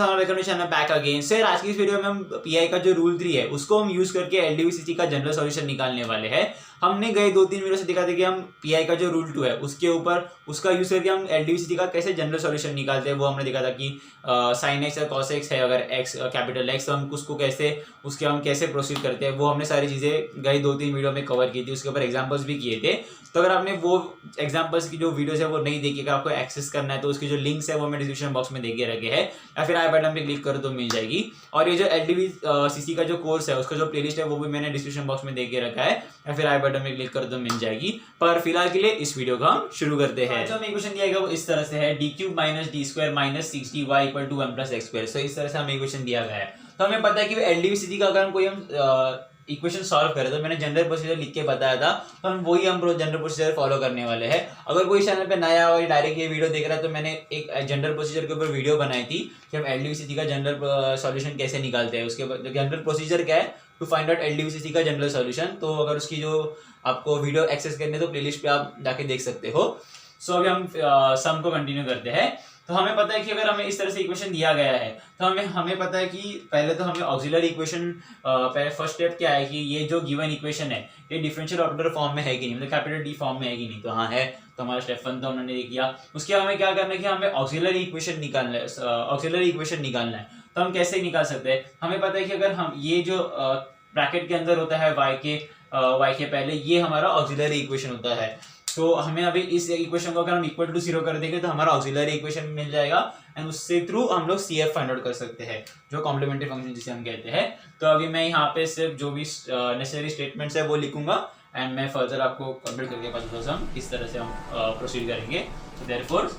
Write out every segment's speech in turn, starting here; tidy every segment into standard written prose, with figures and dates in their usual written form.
Welcome channel back again sir. आज की इस वीडियो में हम पीआई का जो रूल 3 है उसको हम यूज करके एलडीवी का जनरल सॉल्यूशन निकालने वाले हैं। हमने गए 2-3 वीडियो से दिखा था कि हम पीआई का जो रूल 2 है उसके ऊपर उसका यूज करके हम एलडीवी का कैसे जनरल सॉल्यूशन निकालते हैं। वो हमने देखा था कि साइन एक्स या कॉस एक्स है, अगर एक्स कैपिटल एक्स, तो हम उसको कैसे उसके हम कैसे प्रोसीड करते हैं, वो हमने सारी चीज़ें गई 2-3 वीडियो में कवर की थी। उसके ऊपर एग्जाम्पल्स भी किए थे। तो अगर आपने वो एग्जाम्पल्स की जो वीडियोस है वो नहीं देखी, अगर आपको एक्सेस करना है तो उसकी जो लिंक्स है वो मैं डिस्क्रिप्शन बॉक्स में देके रखे हैं, या फिर आई बटन पे क्लिक करो तो मिल जाएगी। और ये जो एलडीवी सीसी का जो कोर्स है उसका जो प्लेलिस्ट है वो भी मैंने डिस्क्रिप्शन बॉक्स में देके रखा है, या फिर आई बटन पे क्लिक करो तो मिल जाएगी। पर फिलहाल के लिए इस वीडियो को हम शुरू करते हैं। जो हमें इक्वेशन दिया गया वो इस तरह से है, D cube minus D square minus 6dy equal to 1 plus X square. So इस तरह से हमें इक्वेशन दिया गया है। तो हमें पता है कि एलडीवी सीसी का अगर हम कोई इक्वेशन सॉल्व करें तो मैंने जनरल प्रोसीजर लिख के बताया था, तो हम जनरल प्रोसीजर फॉलो करने वाले हैं। अगर कोई चैनल पे नया और डायरेक्ट ये वीडियो देख रहा है तो मैंने एक जनरल प्रोसीजर के ऊपर वीडियो बनाई थी कि हम एलडीवी का जनरल सॉल्यूशन कैसे निकालते हैं। उसके बाद जनरल प्रोसीजर क्या है टू फाइंड आउट एलडीवी का जनरल सॉल्यूशन। तो अगर उसकी जो आपको वीडियो एक्सेस करनी है तो प्लेलिस्ट पे आप जाके देख सकते हो। सो अभी हम सम को कंटिन्यू करते हैं। तो हमें पता है कि अगर हमें इस तरह से इक्वेशन दिया गया है तो हमें पता है कि पहले तो हमें ऑक्सिलरी इक्वेशन, फर्स्ट स्टेप क्या है कि ये जो गिवन इक्वेशन है ये डिफरेंशियल ऑर्डर फॉर्म में है कि नहीं, मतलब कैपिटल डी फॉर्म में है कि नहीं। तो हाँ है, तो हमारा स्टेप 1 तो हमने किया। उसके बाद हमें क्या करना है कि हमें ऑक्सिलरी इक्वेशन निकालना है। ऑक्सिलरी इक्वेशन निकालना है तो हम कैसे निकाल सकते हैं। हमें पता है कि अगर हम ये जो ब्रैकेट के अंदर होता है y के पहले, ये हमारा ऑक्सिलरी इक्वेशन होता है। तो हमें अभी इस इक्वेशन को अगर हम इक्वल टू 0 कर देंगे तो हमारा ऑक्सिलरी इक्वेशन मिल जाएगा, एंड उससे थ्रू हम लोग CF फाइंड आउट कर सकते हैं, जो कॉम्प्लीमेंट्री फंक्शन जिसे हम कहते हैं। तो अभी मैं यहाँ पे सिर्फ जो भी नेसेसरी स्टेटमेंट्स है वो लिखूंगा, एंड मैं फर्दर आपको कंप्लीट करके बताता हूँ हम किस तरह से हम प्रोसीड करेंगे। तो देयरफॉर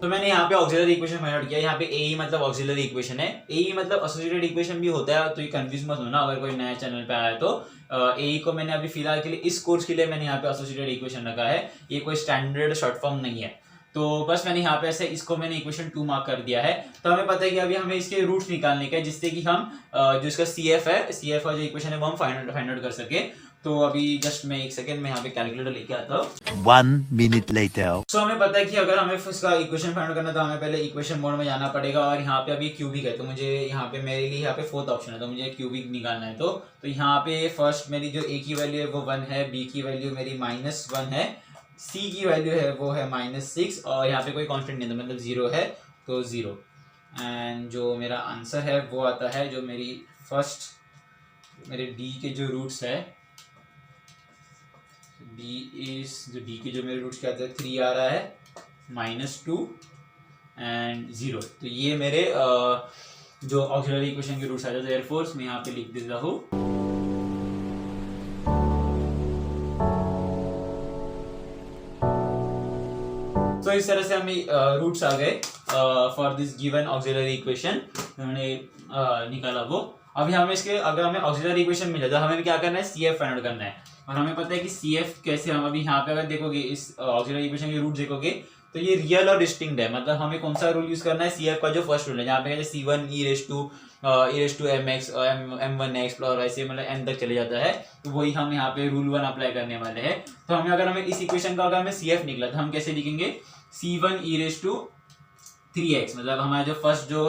तो मैंने यहाँ पे ऑक्सिलरी इक्वेशन फाइंड आउट किया। यहाँ पे ए मतलब ऑक्सिलरी इक्वेशन है, ए मतलब एसोसिएटेड इक्वेशन भी होता है, तो ये कंफ्यूज मत होना अगर कोई नया चैनल पे आया तो। ए को मैंने अभी फिलहाल के लिए इस कोर्स के लिए मैंने यहाँ पे एसोसिएटेड इक्वेशन रखा है, ये कोई स्टैंडर्ड शॉर्ट फॉर्म नहीं है। तो बस मैंने यहाँ पे ऐसे इसको मैंने इक्वेशन 2 मार्क कर दिया है। तो हमें पता है कि अभी हमें इसके रूट्स निकालने का है, जिससे कि हम जो इसका CF है, CF का जो इक्वेशन है वो हम फाइंड आउट कर सके। तो अभी जस्ट मैं एक सेकंड में यहाँ पे कैलकुलेटर लेके आता हूँ। 1 minute later. सो हमें पता है कि अगर हमें इसका इक्वेशन फाइंड करना है तो हमें पहले इक्वेशन मोड में जाना पड़ेगा, और यहाँ पे अभी क्यूबिक है तो मुझे यहाँ पे मेरे लिए यहाँ पे 4th ऑप्शन है, तो मुझे क्यूबिक निकालना है। तो यहाँ पे फर्स्ट मेरी जो A की वैल्यू है वो 1 है, B की वैल्यू मेरी -1 है, C की वैल्यू है वो है -6, और यहाँ पे कोई कॉन्स्टेंट नहीं है मतलब 0 है तो 0। एंड जो मेरा आंसर है वो आता है, जो मेरी मेरे D के जो रूट्स है, D के जो मेरे रूट्स क्या आते हैं 3 आ रहा है, -2 एंड 0। तो ये मेरे जो ऑक्सिलरी इक्वेशन के रूट्स आते हैं। देयरफॉर मैं यहाँ पे लिख देता हूँ। तो इस तरह से हमें रूट्स आ गए for this given auxiliary equation, हमने निकाला वो। अभी हमें इसके अगर हमें ऑक्सिलरी इक्वेशन मिले तो हमें क्या करना है, CF फाइंड आउट करना है। और हमें पता है कि CF कैसे, हम अभी यहाँ पे अगर देखोगे इस ऑक्सिलरी इक्वेशन के रूट देखोगे तो ये रियल और डिस्टिंक्ट है। मतलब हमें कौन सा रूल यूज करना है, CF का जो फर्स्ट रूल है, जहाँ पे C1 e mx m1x और ऐसे मतलब n तक चले जाता है, तो वही हम यहाँ पे रूल 1 अप्लाई करने वाले हैं। तो हमें इस इक्वेशन का अगर हमें CF निकला तो हम कैसे लिखेंगे, C1 e3x, मतलब हमारा जो फर्स्ट जो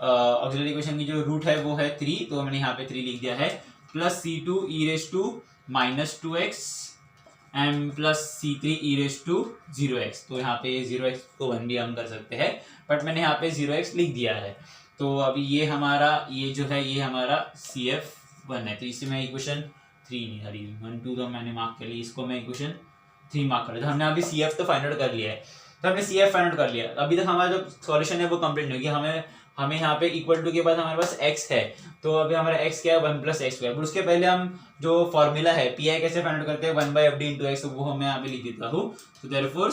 ऑक्सिलरी इक्वेशन की जो रूट है वो है 3, तो मैंने यहाँ पे 3 लिख दिया है, plus C2 e−2x m plus C3 e0x। तो यहाँ पे 0x को 1 भी हम कर सकते हैं, बट मैंने यहाँ पे 0x लिख दिया है। तो अभी ये जो है ये हमारा CF1 है, तो इसे मैं इक्वेशन 1 2 तो मैंने मार्क कर ली, इसको मैं इक्वेशन 3 मार्क कर लिया। तो हमने अभी CF तो फाइंड आउट कर लिया है, तो हमने CF फाइंड आउट कर लिया। अभी तक हमारा जो सॉल्यूशन है वो कंप्लीट नहीं होगी। हमें यहाँ पे इक्वल टू के बाद हमारे पास x है, तो अभी हमारा x क्या है 1 प्लस एक्स स्क्वायर। उसके पहले हम जो फॉर्मूला है PI कैसे फाइंड आउट करते हैं 1/FD × x, तो वो मैं यहाँ पे लिख देता हूँ। तो देयरफॉर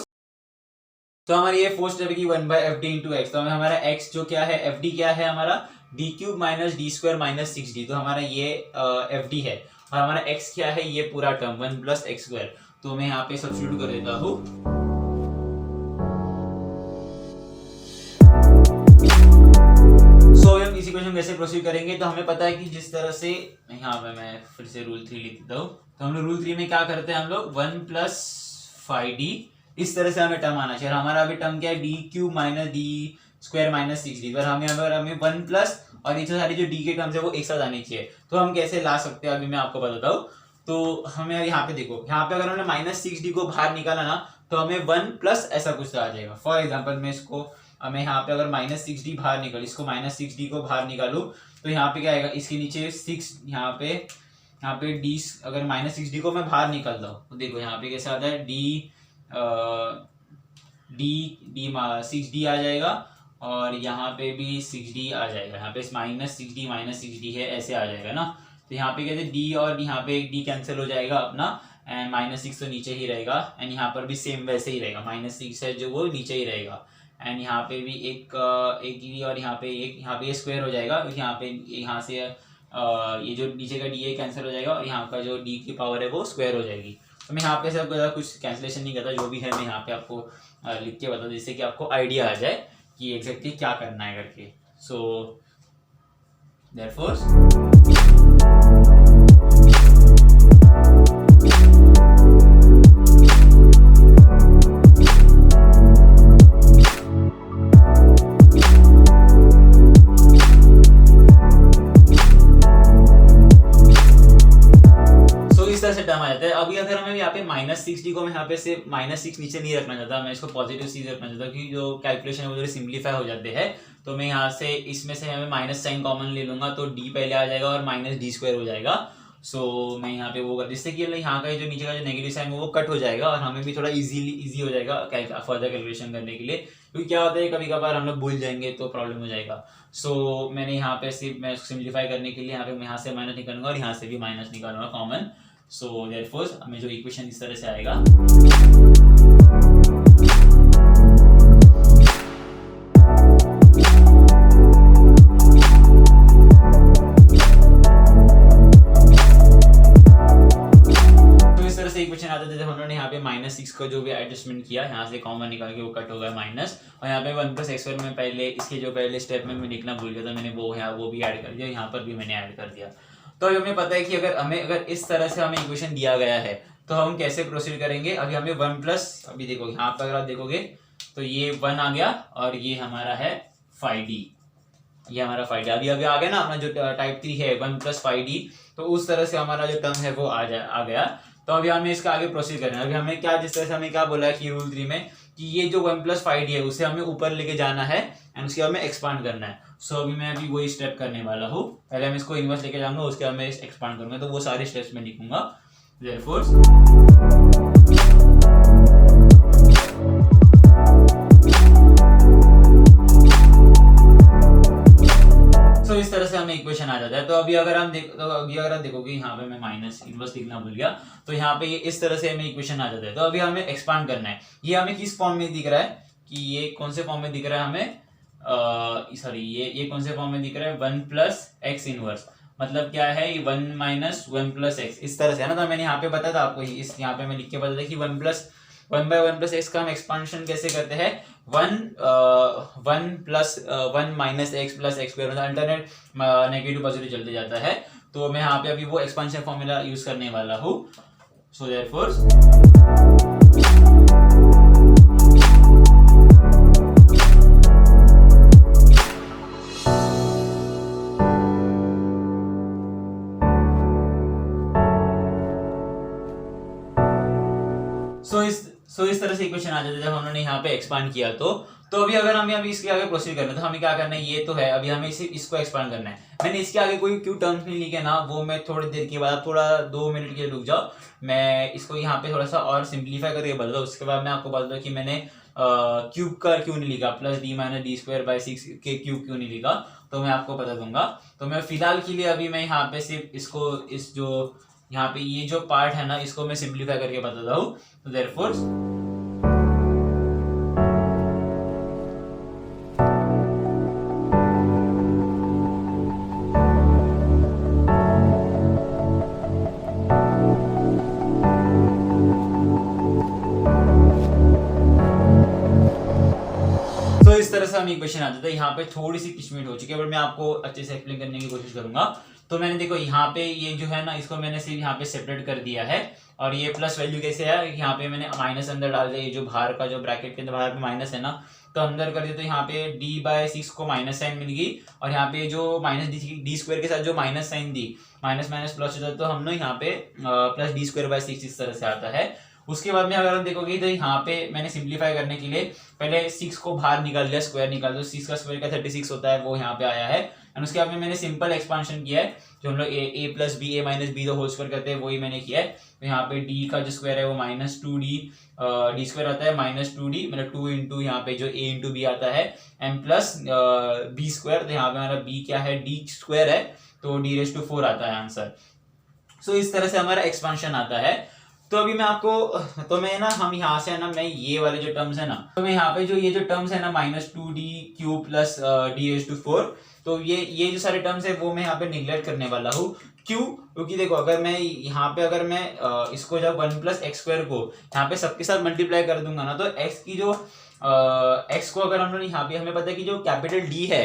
तो हमारी ये फर्स्ट स्टेप की 1/FD × x, तो हमारा x जो क्या है, FD क्या है हमारा d³ माइनस d² - 6d, तो हमारा ये FD है। और हमारा x क्या है, ये पूरा टर्म 1 प्लस एक्स स्क्वायर, तो मैं यहाँ पे सब्स्टिट्यूट कर देता हूँ। इस इक्वेशन कैसे प्रोसीड करेंगे, तो हमें पता है कि जिस तरह से यहाँ पे मैं फिर से रूल 3 लिख देता हूँ। तो हम लोग रूल 3 में क्या करते हैं, हम लोग 1 प्लस 5d इस तरह से हमें टर्म आना चाहिए। हमारा अभी टर्म क्या है, D cube minus D square minus 6d, पर हमें 1 प्लस और ये सारी जो डी के टर्म्स है वो एक साथ आनी चाहिए। तो हम कैसे ला सकते हैं अभी मैं आपको बताता हूँ। तो हमें यहाँ पे देखो, यहाँ पे अगर हमने माइनस 6d को बाहर निकाला ना तो हमें 1 प्लस ऐसा कुछ आ जाएगा। फॉर एग्जाम्पल मैं इसको मैं यहाँ पे अगर माइनस 6d बाहर निकाल, इसको माइनस 6d को बाहर निकालू तो यहाँ पे क्या आएगा, इसके नीचे 6, यहाँ पे d, अगर माइनस 6d को मैं बाहर निकालता हूँ तो देखो यहाँ पे कैसे आता है, d 6d आ जाएगा और यहाँ पे भी 6d आ जाएगा। यहाँ पे माइनस 6d है, ऐसे आ जाएगा ना। तो यहाँ पे कहते हैं d और यहाँ पे d कैंसिल हो जाएगा अपना, एंड माइनस 6 तो नीचे ही रहेगा, एंड यहाँ पर भी सेम वैसे ही रहेगा, माइनस 6 है जो वो नीचे ही रहेगा, एंड यहाँ पे भी एक d और यहाँ पे ये स्क्वायर हो जाएगा, यहाँ से ये जो नीचे का d है कैंसिल हो जाएगा और यहाँ का जो d की पावर है वो स्क्वायर हो जाएगी। तो मैं यहाँ पे सब कुछ कैंसिलेशन नहीं करता, जो भी है मैं यहाँ पे आपको लिख के बता दूँ जिससे कि आपको आइडिया आ जाए कि एग्जैक्टली क्या करना है करके। सो देयरफॉर टर्म आ जाता है। अभी अगर हमें यहाँ पे माइनस 6d को मैं यहाँ पे से माइनस 6 नीचे नहीं रखना चाहता, मैं इसको पॉजिटिव चीज रखना चाहता हूँ कि जो कैलकुलेशन है वो थोड़ी सिंप्लीफाई हो जाते हैं। तो मैं यहाँ से इसमें से हमें माइनस साइन कॉमन ले लूंगा तो d पहले आ जाएगा और माइनस d स्क्वायर हो जाएगा। सो मैं यहाँ पे वो कर, जिससे कि यहाँ का जो नीचे का जो नेगेटिव साइन वो कट हो जाएगा और हमें भी थोड़ा इजी हो जाएगा फर्दर कैलकुलेशन करने के लिए। क्योंकि क्या होता है कभी कभार हम लोग भूल जाएंगे तो प्रॉब्लम हो जाएगा। सो मैंने यहाँ पे सिर्फ मैं सिंप्लीफाई करने के लिए यहाँ से माइनस निकालूंगा और यहाँ से भी माइनस निकालूंगा कॉमन। सो देयरफॉर हमें जो इक्वेशन इस तरह से आएगा, तो इस तरह से इक्वेशन आता है। जैसे हम लोगों ने यहाँ पे माइनस 6 का जो भी एडजस्टमेंट किया, यहाँ से कॉमन निकाल के वो कट हो गया माइनस, और यहाँ पे 1 प्लस एक्स में पहले इसके जो पहले स्टेप में मैं लिखना भूल गया था, मैंने वो भी ऐड कर दिया, यहाँ पर भी मैंने ऐड कर दिया। तो अभी हमें पता है कि अगर इस तरह से हमें इक्वेशन दिया गया है तो हम कैसे प्रोसीड करेंगे। अभी हमें 1 प्लस, अभी देखो यहाँ पर अगर आप देखोगे तो ये 1 आ गया और ये हमारा है 5d, ये हमारा 5d अभी आ गया ना, अपना जो टाइप 3 है 1 प्लस 5d, तो उस तरह से हमारा जो टर्म है वो आ गया। तो अभी हमें इसका आगे प्रोसीड करना है। अभी हमें क्या, जिस तरह से हमें क्या बोला है कि रूल 3 में कि ये जो 1 प्लस 5d है उसे हमें ऊपर लेके जाना है एंड उसके बाद में एक्सपांड करना है। सो अभी मैं वही स्टेप करने वाला हूँ। पहले मैं इसको इनवर्स लेके जाऊंगा, उसके बाद मैं एक्सपांड करूंगा, तो वो सारे स्टेप्स में लिखूंगा। देयरफॉर तो इस तरह से हमें इक्वेशन आ जाता है। तो अभी अगर आप देखोगे यहाँ पे मैं माइनस इनवर्स लिखना भूल गया, तो यहाँ पे ये इस तरह से हमें इक्वेशन आ जाता है। तो अभी हमें एक्सपांड करना है। ये हमें किस फॉर्म में दिख रहा है, कि ये कौन से फॉर्म में दिख रहा है हमें, सॉरी ये कौन से फॉर्म में दिख रहा है, 1 प्लस एक्स इनवर्स, मतलब क्या है ये 1 माइनस 1 प्लस एक्स, इस तरह से है ना। तो मैंने यहाँ पे बताया था आपको, इस यहाँ पे मैं लिख के बताया कि 1 बाय 1 प्लस एक्स का हम एक्सपांशन कैसे करते हैं, 1 plus 1 minus x plus X square, alternate negative positive चलते जाता है। तो मैं यहाँ पे अभी वो एक्सपांशन फॉर्मूला यूज करने वाला हूँ। सो देयरफॉर इस तरह से इक्वेशन आ जाता है जब हम लोगों ने यहाँ पे एक्सपांड किया। तो अभी अगर हमें अभी इसके आगे प्रोसीड करना है तो हमें क्या करना है, ये तो है, अभी हमें इसको एक्सपांड करना है। मैंने इसके आगे कोई क्यों टर्म्स नहीं लिखे ना, वो मैं थोड़ी देर के बाद, थोड़ा 2 मिनट के लिए रुक जाओ, मैं इसको यहाँ पे थोड़ा सा और सिंप्लीफाई करके बता दूँ। उसके बाद मैं आपको बता दूँ कि मैंने क्यूब का क्यों नहीं लिखा, plus d minus D square by 6 के क्यूब क्यों नहीं लिखा, तो मैं आपको बता दूंगा। तो मैं फिलहाल के लिए अभी मैं यहाँ पे सिर्फ इसको, इस जो यहाँ पे ये जो पार्ट है ना, इसको मैं सिंप्लीफाई करके बताता हूँ। तो देयरफॉर सा हमें इक्वेशन आता था। यहाँ पे थोड़ी सी किचमिट हो चुकी है, बट मैं आपको अच्छे से एक्सप्लेन करने की कोशिश करूंगा। तो मैंने देखो यहाँ पे ये जो है ना, इसको मैंने सिर्फ यहाँ पे सेपरेट कर दिया है, और ये प्लस वैल्यू कैसे है, यहाँ पे मैंने माइनस अंदर डाल दिया, ये जो बाहर का जो ब्रैकेट के अंदर बाहर पे माइनस है ना, तो अंदर कर दिया, तो यहाँ पे d/6 को माइनस साइन मिल गई, और यहाँ पे जो माइनस डी स्क्वायर के साथ जो माइनस साइन दी, माइनस माइनस प्लस हो जाता है, तो हम लोग यहाँ पे प्लस d²/6 इस तरह से आता है। उसके बाद में अगर हम देखोगे तो यहाँ पे मैंने सिंप्लीफाई करने के लिए पहले 6 को बाहर निकाल लिया, स्क्वायर निकाल दो, 6 का स्क्वायर का 36 होता है, वो यहाँ पे आया है। एंड उसके बाद में मैंने सिंपल एक्सपांशन किया है, जो हम लोग a plus b a minus b the whole square करते हैं, वही मैंने किया है। तो यहाँ पे d का जो स्क्वायर है वो -2d डी स्क्वायर आता है, -2d मतलब 2 इंटू यहाँ पे जो a इंटू बी आता है, एंड प्लस बी स्क्वायर, तो यहाँ पे हमारा b क्या है, d स्क्वायर है, तो d⁴ आता है आंसर। सो इस तरह से हमारा एक्सपांशन आता है। तो अभी मैं आपको, तो मैं ना, हम यहाँ से है ना, मैं ये वाले जो टर्म्स है ना, तो मैं यहाँ पे जो ये जो टर्म्स है ना -2d³ प्लस d⁴, तो ये जो सारे टर्म्स है वो मैं यहाँ पे निगलेक्ट करने वाला हूँ। क्यों? क्योंकि देखो, अगर मैं यहाँ पे अगर मैं इसको जब 1 + x² को यहाँ पे सबके साथ मल्टीप्लाई कर दूंगा ना, तो x की जो x को अगर हम लोग यहाँ पे, हमें पता है कि जो कैपिटल D है,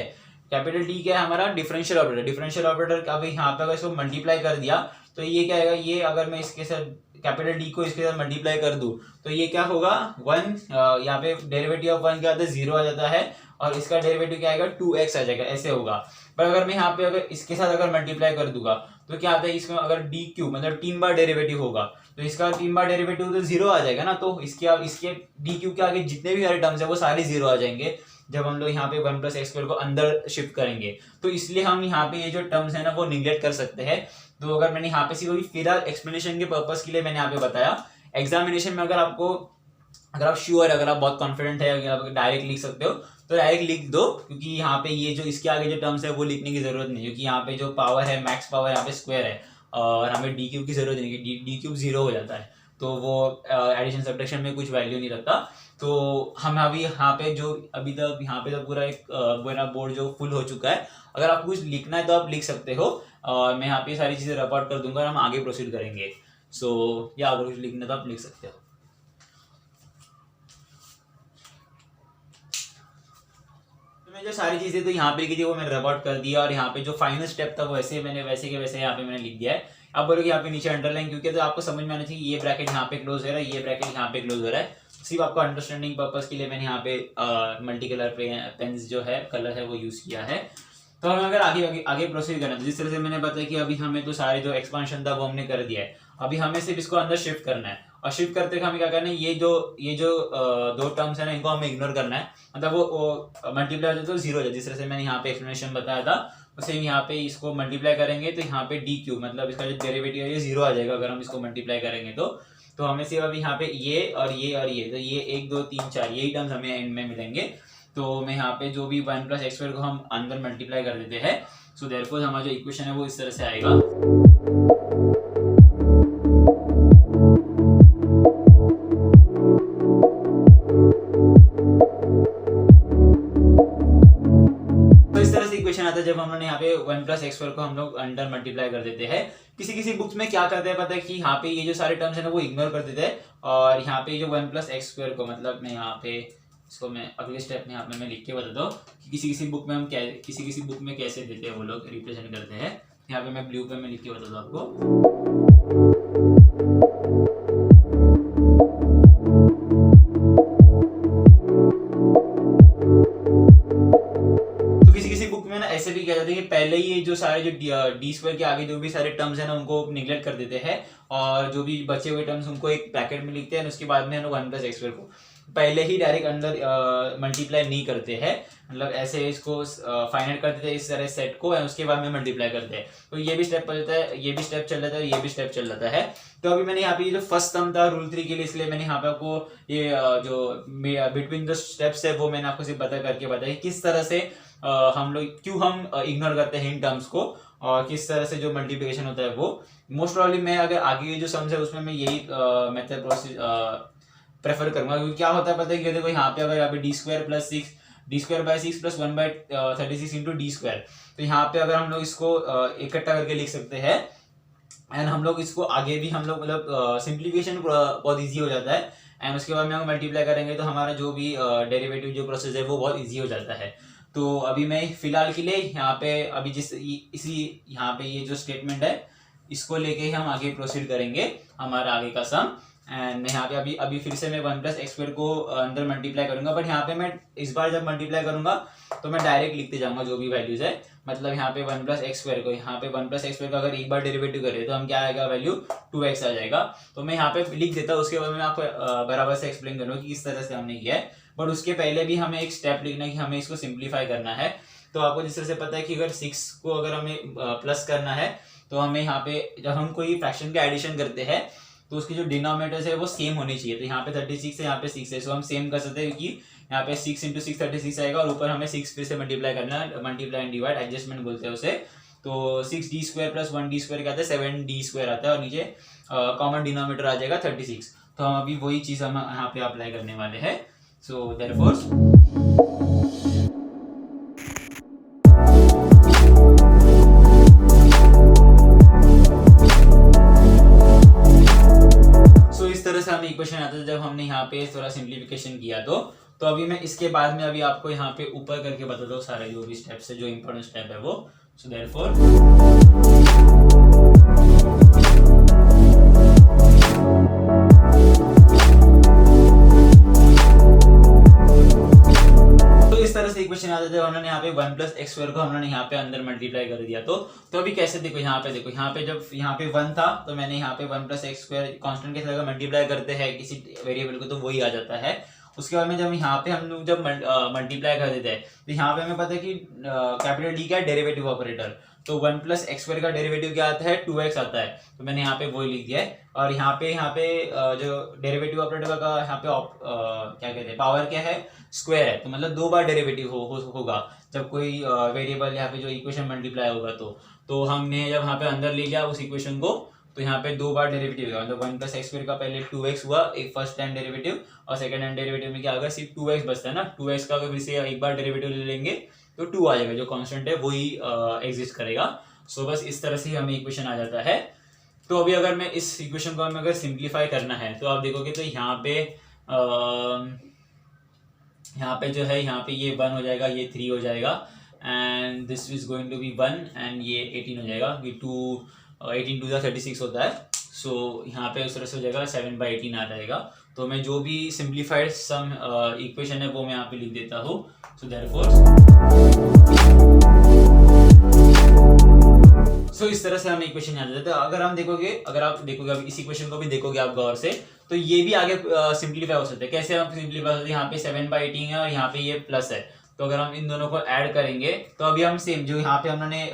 कैपिटल D क्या है हमारा, डिफरेंशियल ऑपरेटर। डिफरेंशियल ऑपरेटर अगर यहाँ पे अगर इसको मल्टीप्लाई कर दिया तो ये क्या आएगा, ये अगर मैं इसके साथ कैपिटल D को इसके साथ मल्टीप्लाई कर दूं तो ये क्या होगा, 1, यहाँ पे डेरिवेटिव ऑफ 1 क्या आता है, 0 आ जाता है, और इसका डेरिवेटिव क्या आएगा, 2x आ जाएगा, ऐसे होगा। पर अगर मैं यहाँ पे अगर इसके साथ अगर मल्टीप्लाई कर दूंगा तो क्या आता है, इसमें अगर d³ मतलब 3 बार डेरिवेटिव होगा, तो इसका 3 बार डेरिवेटिव तो 0 आ जाएगा ना, तो इसके d³ के आगे जितने भी सारे टर्म्स है वो सारे 0 आ जाएंगे जब हम लोग यहाँ पे 1 + x² को अंदर शिफ्ट करेंगे। तो इसलिए हम यहाँ पे ये जो टर्म्स है ना वो निगलेक्ट कर सकते हैं। तो अगर मैंने यहाँ पे सिर्फ फिलहाल एक्सप्लेनेशन के पर्पस के लिए मैंने यहाँ पे बताया, एग्जामिनेशन में अगर आप श्योर है, अगर आप बहुत कॉन्फिडेंट है, अगर आप डायरेक्ट लिख सकते हो तो डायरेक्ट लिख दो, क्योंकि यहाँ पे ये जो इसके आगे जो टर्म्स है वो लिखने की जरूरत नहीं, क्योंकि यहाँ पे जो पावर है, मैक्स पावर यहाँ पे स्क्वायर है, और हमें d³ की जरूरत नहीं, d³ 0 हो जाता है, तो वो एडिशन सब्ट्रैक्शन में कुछ वैल्यू नहीं रखता। तो हम अभी यहाँ पे जो अभी तक यहाँ पे तो पूरा एक पूरा बोर्ड जो फुल हो चुका है, अगर आपको कुछ लिखना है तो आप लिख सकते हो, और मैं यहाँ पे सारी चीजें रिपोर्ट कर दूंगा और हम आगे प्रोसीड करेंगे। सो या अगर कुछ लिखना तो आप लिख सकते हो। जो सारी चीजें तो यहाँ पे लिखी थी वो मैंने रिपोर्ट कर दिया, और यहाँ पे जो फाइनल स्टेप था वो वैसे के वैसे यहाँ पे मैंने लिख दिया है। अब बोलोगे यहाँ पे नीचे अंडरलाइन क्योंकि, तो आपको समझ में आना चाहिए ये ब्रैकेट यहाँ पे क्लोज हो रहा है, ये ब्रैकेट यहाँ पे क्लोज हो रहा है। सिर्फ आपको अंडरस्टैंडिंग पर्पस के लिए मैंने यहाँ पे मल्टी कलर पेन्स जो है कलर है वो यूज किया है। तो हम अगर आगे प्रोसीड करें, तो जिस तरह से मैंने बताया कि अभी हमें तो सारे जो एक्सपांशन था वो हमने कर दिया है, अभी हमें सिर्फ इसको अंदर शिफ्ट करना है, और शिफ्ट करते हमें क्या करना है, ये जो दो टर्म्स है ना इनको हमें इग्नोर करना है, मतलब वो मल्टीप्लाई हो जाए तो 0 हो जाए। जिस तरह से मैंने यहाँ पे एक्सप्लेनेशन बताया था उसे यहाँ पे इसको मल्टीप्लाई करेंगे तो यहाँ पे d³ मतलब इसका जो डेरिवेटिव है ये 0 आ जाएगा अगर हम इसको मल्टीप्लाई करेंगे तो हमें सिर्फ अभी यहाँ पे ये और ये और ये, तो ये 1 2 3 4 यही टर्म्स हमें एंड में मिलेंगे। तो मैं यहाँ पे जो भी 1 + x² को हम अंदर मल्टीप्लाई कर देते हैं, सो देयरफॉर हमारा जो इक्वेशन है वो इस तरह से आएगा। आता है जब हम लोग यहाँ पे 1 + x² को हम लोग अंडर मल्टीप्लाई कर देते हैं। किसी बुक्स में क्या करते हैं पता है कि यहाँ पे ये जो सारे टर्म्स है ना वो इग्नोर कर देते हैं, और यहाँ पे जो 1 + x² को, मतलब मैं यहाँ पे इसको मैं अगले स्टेप में यहाँ पे मैं लिख के बताता हूँ कि किसी बुक में हम किसी बुक में कैसे देते हैं वो लोग रिप्रेजेंट करते हैं। यहाँ पे मैं ब्लू पे मैं लिख के बताता हूँ आपको। ऐसे भी क्या जाता है कि पहले ही जो सारे जो d² के आगे जो भी सारे टर्म्स है ना उनको निगलेक्ट कर देते हैं, और जो भी बचे हुए टर्म्स उनको एक ब्रैकेट में लिखते हैं, उसके बाद में 1 + x² को पहले ही डायरेक्ट अंदर मल्टीप्लाई नहीं करते हैं, मतलब ऐसे इसको फाइनल कर देते हैं इस तरह सेट को, उसके बाद में मल्टीप्लाई करते हैं। तो ये भी स्टेप चलता है, ये भी स्टेप चल जाता है, ये भी स्टेप चल जाता है। तो अभी मैंने यहाँ पे जो फर्स्ट टर्म था रूल 3 के लिए, इसलिए मैंने यहाँ पे आपको ये जो बिटवीन द स्टेप्स है वो मैंने आपको सिर्फ बता करके बताया कि किस तरह से हम लोग क्यों हम इग्नोर करते हैं इन टर्म्स को, और किस तरह से जो मल्टीप्लिकेशन होता है वो मोस्ट प्रॉब्ली मैं अगर आगे जो सम्स है उसमें मैं यही मेथड प्रोसेस प्रेफर करूंगा। क्योंकि क्या होता है पता है कि देखो यहाँ पे अगर यहाँ पे d² + 6 + 1/36 × d², तो यहाँ पे अगर हम लोग इसको इकट्ठा करके लिख सकते हैं एंड हम लोग इसको आगे भी हम लोग मतलब सिंप्लीफिकेशन बहुत ईजी हो जाता है। एंड उसके बाद में हम मल्टीप्लाई करेंगे तो हमारा जो भी डेरिवेटिव जो प्रोसेस है वो बहुत ईजी हो जाता है। तो अभी मैं फिलहाल के लिए यहाँ पे अभी इसी यहाँ पे ये जो स्टेटमेंट है इसको लेके हम आगे प्रोसीड करेंगे हमारा आगे का सम। एंड यहाँ पे अभी फिर से मैं 1+x² को अंदर मल्टीप्लाई करूंगा, बट यहाँ पे मैं इस बार जब मल्टीप्लाई करूंगा तो मैं डायरेक्ट लिखते जाऊंगा जो भी वैल्यूज है। मतलब यहाँ पे 1+x² को यहाँ पे 1+x² का अगर एक बार डेरिवेटिव करें तो हम क्या आएगा वैल्यू 2x आ जाएगा। तो मैं यहाँ पे लिख देता हूँ, उसके बाद मैं आपको बराबर से एक्सप्लेन करूँगा कि किस तरह से हमने किया है। बट उसके पहले भी हमें एक स्टेप लिखना है कि हमें इसको सिंप्लीफाई करना है। तो आपको जिस तरह से पता है कि अगर 6 को अगर हमें प्लस करना है तो हमें यहाँ पे जब हम कोई फ्रैक्शन का एडिशन करते हैं तो उसकी जो डिनोमिनेटर्स है वो सेम होनी चाहिए। तो यहाँ पे 36 है, यहाँ पे 6 है, सो हम सेम कर सकते हैं कि यहाँ पे 6 × 6 36 आएगा और ऊपर हमें 6 फिर से मल्टीप्लाई करना है, मल्टीप्लाई एंड डिवाइड एडजस्टमेंट बोलते हैं उसे। तो 6d² + 1d² क्या आता है 7d² आता है और नीचे कॉमन डिनोमिनेटर आ जाएगा 36। तो हम अभी वही चीज हम यहाँ पे अप्लाई करने वाले हैं। सो देयरफॉर हमें इक्वेशन आता है जब हमने यहाँ पे थोड़ा सिंप्लीफिकेशन किया। तो अभी मैं इसके बाद में अभी आपको यहाँ पे ऊपर करके बताता हूँ सारे जो भी स्टेप्स है, जो इंपॉर्टेंट स्टेप है वो। सो देयरफॉर इक्वेशन आता है उन्होंने यहाँ पे 1+x² को हमने यहाँ पे अंदर मल्टीप्लाई कर दिया। तो अभी कैसे देखो यहाँ पे जब यहाँ पे 1 था तो मैंने यहाँ पे 1+x² कांस्टेंट के साथ मल्टीप्लाई करते हैं किसी वेरिएबल को तो वही आ जाता है। उसके बाद में जब यहाँ पे हम लोग जब मल्टीप्लाई कर देते हैं तो यहाँ पे हमें पता है कि कैपिटल डी क्या है डेरिवेटिव ऑपरेटर। तो 1+x² का डेरिवेटिव क्या आता है 2x आता है, तो मैंने यहाँ पे वही लिख दिया है। और यहाँ पे जो डेरिवेटिव ऑपरेटर का यहाँ पे क्या कहते हैं पावर क्या है स्क्वायर है, तो मतलब 2 बार डेरिवेटिव होगा जब कोई वेरिएबल यहाँ पे जो इक्वेशन मल्टीप्लाई होगा। तो हमने जब यहाँ पे अंदर ले लिया उस इक्वेशन को तो यहाँ पे 2 बार डेरिवेटिव होगा। मतलब 1+x² का पहले 2x हुआ एक फर्स्ट टाइम डेरिवेटिव और सेकंड टाइम डेरिवेटिव में क्या होगा सिर्फ 2x बचता है ना। 2x का अगर इसे एक बार डेरिवेटिव ले लेंगे तो 2 आ जाएगा, जो कांस्टेंट है वही एग्जिस्ट करेगा। सो बस इस तरह से हमें इक्वेशन आ जाता है। तो अभी अगर मैं इस इक्वेशन को हमें अगर सिंप्लीफाई करना है तो आप देखोगे तो यहाँ पे जो है यहाँ पे ये 1 हो जाएगा, ये 3 हो जाएगा and this is going to be 1 and ये 18 हो जाएगा। 18 2 36 होता है। सो यहाँ पे उस तरह से हो जाएगा 7/18 आ जाएगा। तो मैं जो भी सिंप्लीफाइड सम इक्वेशन है वो मैं यहाँ पे लिख देता हूँ। सो देयरफॉर इस तरह से हमें इक्वेशन याद रहता है। अगर आप देखोगे अभी इस इक्वेशन को भी देखोगे आप गौर से तो ये भी आगे सिंप्लीफाई हो सकते हैं। कैसे हम सिंप्लीफाई होते हैं, यहाँ पे 7/18 है और यहाँ पे ये प्लस है। तो अगर हम इन दोनों को ऐड करेंगे तो अभी हम सेम जो यहाँ पे हमने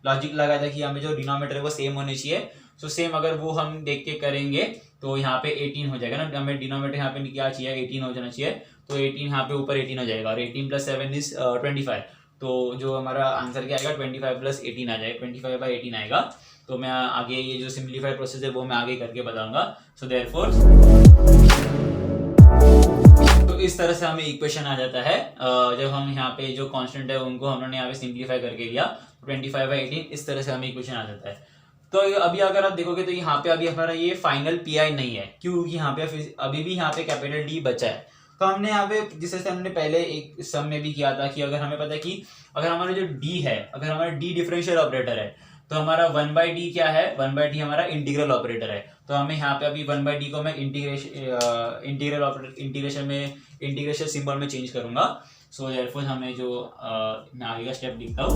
लॉजिक लगाया था कि हमें जो डिनोमिनेटर है वो सेम होने चाहिए। सो सेम अगर वो हम देख के करेंगे तो यहाँ पे 18 हो जाएगा ना। हमें डिनोमिनेटर यहाँ पे क्या चाहिए 18 हो जाना चाहिए। तो 18 यहाँ पे ऊपर 18 हो जाएगा और 18 + 7 इज 25। तो जो हमारा आंसर क्या आएगा 25 + 18 आ जाएगा, 25/18 आएगा। तो मैं आगे ये जो सिंप्लीफाइड प्रोसेस है वो मैं आगे करके बताऊंगा। सो देयरफॉर तो इस तरह से हमें इक्वेशन आ जाता है जब हम यहाँ पे जो कांस्टेंट है उनको हमने यहाँ पे सिंप्लीफाई करके लिया 25/18 इस तरह से हमें इक्वेशन आ जाता है। तो अभी अगर आप देखोगे तो यहाँ पे अभी हमारा ये फाइनल पीआई नहीं है, क्योंकि यहाँ पे अभी भी यहाँ पे कैपिटल डी बचा है। तो हमने यहाँ पे जिस तरह से हमने पहले एक सम में भी किया था कि अगर हमें पता है कि अगर हमारा जो डी है, अगर हमारा डी डिफरेंशियल ऑपरेटर है तो हमारा 1/d क्या है 1/d हमारा इंटीग्रल ऑपरेटर है। तो हमें यहाँ पे अभी 1/d को मैं इंटीग्रेशन सिंबल में चेंज करूंगा। सो देयरफॉर हमें जो मैं आगे का स्टेप लिखता हूँ।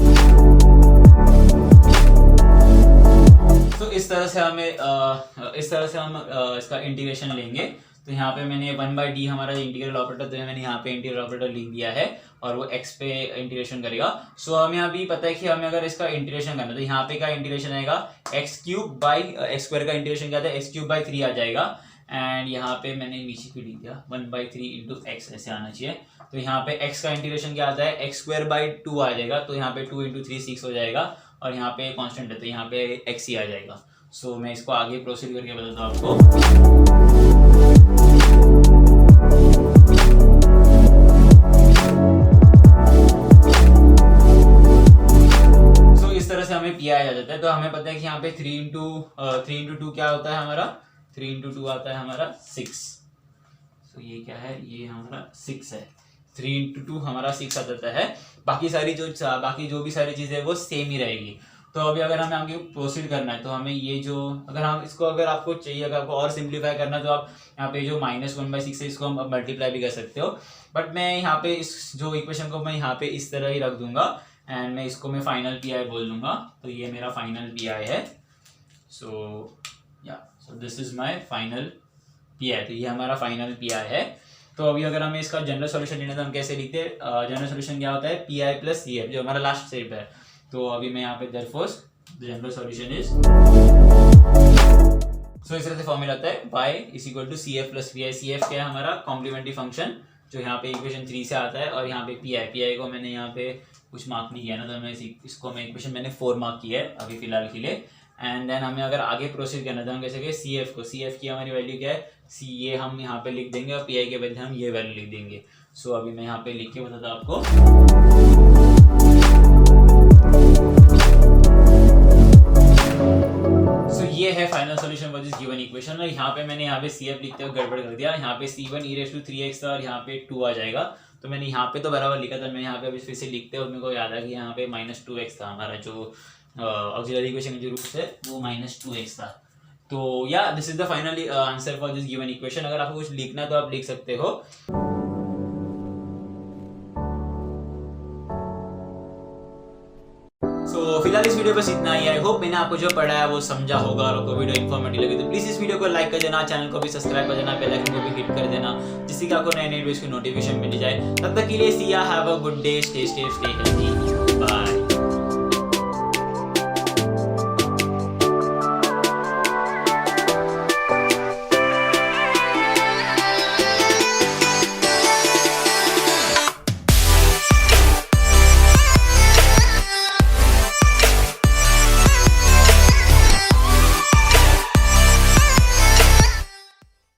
तो इस तरह से हम इसका इंटीग्रेशन लेंगे। तो यहाँ पे मैंने 1/d हमारा इंटीग्रल ऑपरेटर तो मैंने यहाँ पे इंटीग्रल ऑपरेटर लिख दिया है और वो x पे इंटीग्रेशन करेगा। सो हमें अभी पता है कि हमें अगर इसका इंटीग्रेशन करना है तो यहाँ पे क्या इंटीग्रेशन आएगा x³ का इंटीग्रेशन क्या था x³ 3 आ जाएगा। एंड यहाँ पे मैंने नीचे क्यों लिख दिया 1/3 × x ऐसे आना चाहिए। तो यहाँ पे x का इंटीग्रेशन क्या आता है x²/2 आ जाएगा। तो यहाँ पे 2 × 3 6 हो जाएगा और यहाँ पे कांस्टेंट है तो यहाँ पे x ही आ जाएगा। सो मैं इसको आगे प्रोसीड करके बताता हूँ आपको। पी आई आ जाता है। तो हमें पता है कि यहाँ पे 3 इंटू 2 क्या होता है हमारा, 3 इंटू 2 आता है हमारा 6। तो ये क्या है, ये हमारा 6 है। 3 इंटू 2 हमारा 6 आ जाता है। बाकी जो भी सारी चीज़ें वो सेम ही रहेगी। तो अभी अगर हमें आगे प्रोसीड करना है तो हमें ये जो अगर आपको चाहिए, अगर आपको और सिंप्लीफाई करना है तो आप यहाँ पे जो -1/6 है इसको हम मल्टीप्लाई भी कर सकते हो। बट मैं यहाँ पे इस जो इक्वेशन को मैं यहाँ पे इस तरह ही रख दूंगा एंड मैं इसको मैं फाइनल पी आई बोल दूंगा। तो ये मेरा फाइनल पी आई है। So this is my final P I. तो ये हमारा फाइनल पी आई है। तो अभी अगर हमें इसका जनरल सॉल्यूशन लेना है तो हम कैसे लिखते हैं, जनरल सॉल्यूशन क्या होता है, P I plus C F, जो हमारा लास्ट स्टेप है। तो अभी मैं यहाँ पे therefore general solution is, so इस तरह से फॉर्मूला आता है y is equal to C F plus P I. C F क्या है हमारा कॉम्प्लीमेंट्री फंक्शन, जो यहाँ पे इक्वेशन 3 से आता है, और यहाँ पे पी आई को मैंने यहाँ पे कुछ मार्क नहीं किया ना, तो मैं इसको मैं इक्वेशन मैंने 4 मार्क किया है अभी फिलहाल के लिए। एंड देन हमें अगर आगे प्रोसीड करना है तो हम कैसे सी एफ की हमारी वैल्यू क्या है, सी, ये हम यहाँ पे लिख देंगे और पी आई के बदले हम ये वैल्यू लिख देंगे। सो अभी मैं यहाँ पे लिख के बताता हूँ आपको। सो ये है final solution for this given equation. और यहाँ पे मैंने यहाँ पे सी एफ लिखते हुए गड़बड़ कर दिया, यहाँ पे c1 e⁻3x था और यहाँ पे 2 आ जाएगा। तो मैंने यहाँ पे तो बराबर लिखा था, मैं यहाँ पे अभी फिर से लिखते हुए मेरे को याद आ कि यहाँ पे -2x था हमारा, जो ऑक्सिलरी इक्वेशन जो रूट है वो -2x था। तो या this is the final answer for this given equation. अगर आपको कुछ लिखना तो आप लिख सकते हो। तो फिलहाल इस वीडियो बस इतना ही। आई होप मैंने आपको जो पढ़ा है वो समझा होगा और आपको वीडियो इन्फॉर्मेटिव लगी तो प्लीज इस वीडियो को लाइक कर देना, चैनल को भी सब्सक्राइब कर देना, बेल आइकन को भी हिट कर देना, जिससे कि आपको नए वीडियोस की नोटिफिकेशन मिल जाए। तब तक के लिए see ya have a good day, stay safe, stay healthy, bye.